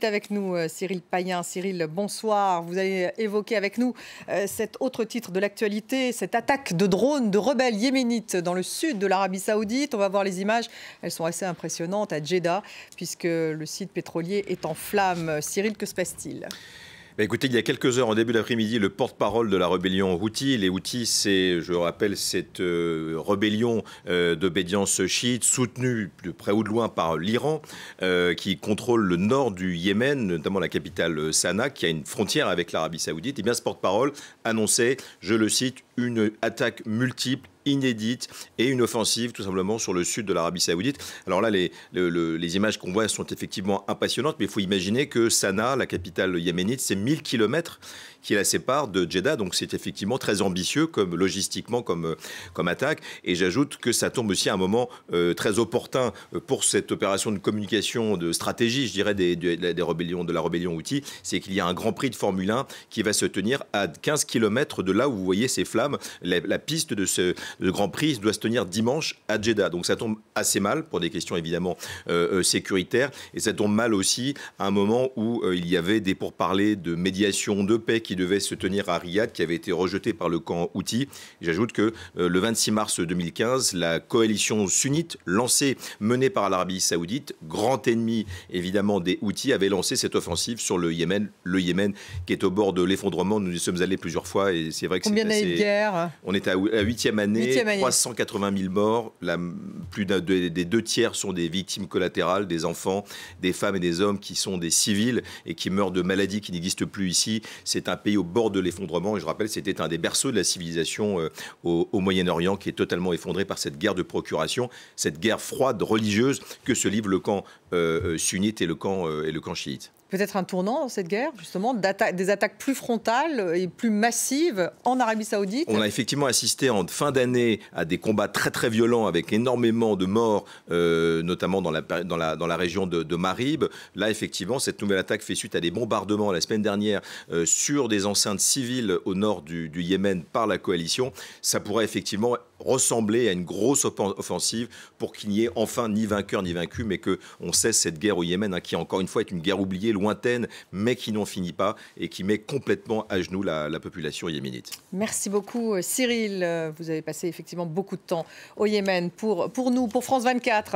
est avec nous, Cyril Payen. Cyril, bonsoir. Vous allez évoquer avec nous cet autre titre de l'actualité, cette attaque de drones de rebelles yéménites dans le sud de l'Arabie Saoudite. On va voir les images, elles sont assez impressionnantes à Jeddah, puisque le site pétrolier est en flammes. Cyril, que se passe-t-il ? Écoutez, il y a quelques heures, en début d'après-midi, le porte-parole de la rébellion Houthi. Les Houthis, c'est, je rappelle, cette rébellion d'obédience chiite soutenue de près ou de loin par l'Iran, qui contrôle le nord du Yémen, notamment la capitale Sanaa, qui a une frontière avec l'Arabie Saoudite. Et bien, ce porte-parole annonçait, je le cite, une attaque multiple, inédite et une offensive tout simplement sur le sud de l'Arabie Saoudite. Alors là, les images qu'on voit sont effectivement impressionnantes, mais il faut imaginer que Sanaa, la capitale yéménite, c'est 1000 kilomètres qui la séparent de Jeddah, donc c'est effectivement très ambitieux comme logistiquement comme attaque. Et j'ajoute que ça tombe aussi à un moment très opportun pour cette opération de communication, de stratégie, je dirais, de la rébellion Houthi, c'est qu'il y a un Grand Prix de Formule 1 qui va se tenir à 15 km de là où vous voyez ces flammes. La piste de ce Grand Prix doit se tenir dimanche à Jeddah. Donc ça tombe assez mal pour des questions évidemment sécuritaires. Et ça tombe mal aussi à un moment où il y avait des pourparlers de médiation, de paix qui devaient se tenir à Riyad, qui avaient été rejetés par le camp Houthi. J'ajoute que le 26 mars 2015, la coalition sunnite menée par l'Arabie Saoudite, grand ennemi évidemment des Houthis, avait lancé cette offensive sur le Yémen qui est au bord de l'effondrement. Nous y sommes allés plusieurs fois et c'est vrai que combien d'années de guerre ? On est à la 8e année, 380 000 morts. Plus des 2 tiers sont des victimes collatérales, des enfants, des femmes et des hommes qui sont des civils et qui meurent de maladies qui n'existent plus ici. C'est un pays au bord de l'effondrement et je rappelle, c'était un des berceaux de la civilisation au Moyen-Orient qui est totalement effondré par cette guerre de procuration, cette guerre froide religieuse que se livre le camp sunnite et le camp chiite. Peut-être un tournant dans cette guerre, justement, des attaques plus frontales et plus massives en Arabie Saoudite. On a effectivement assisté en fin d'année à des combats très très violents avec énormément de morts, notamment dans la région de Marib. Là, effectivement, cette nouvelle attaque fait suite à des bombardements la semaine dernière sur des enceintes civiles au nord du Yémen par la coalition. Ça pourrait effectivement ressembler à une grosse offensive pour qu'il n'y ait enfin ni vainqueur ni vaincu, mais qu'on cesse cette guerre au Yémen, qui encore une fois est une guerre oubliée, lointaine, mais qui n'en finit pas et qui met complètement à genoux la population yéménite. Merci beaucoup Cyril. Vous avez passé effectivement beaucoup de temps au Yémen pour nous, pour France 24.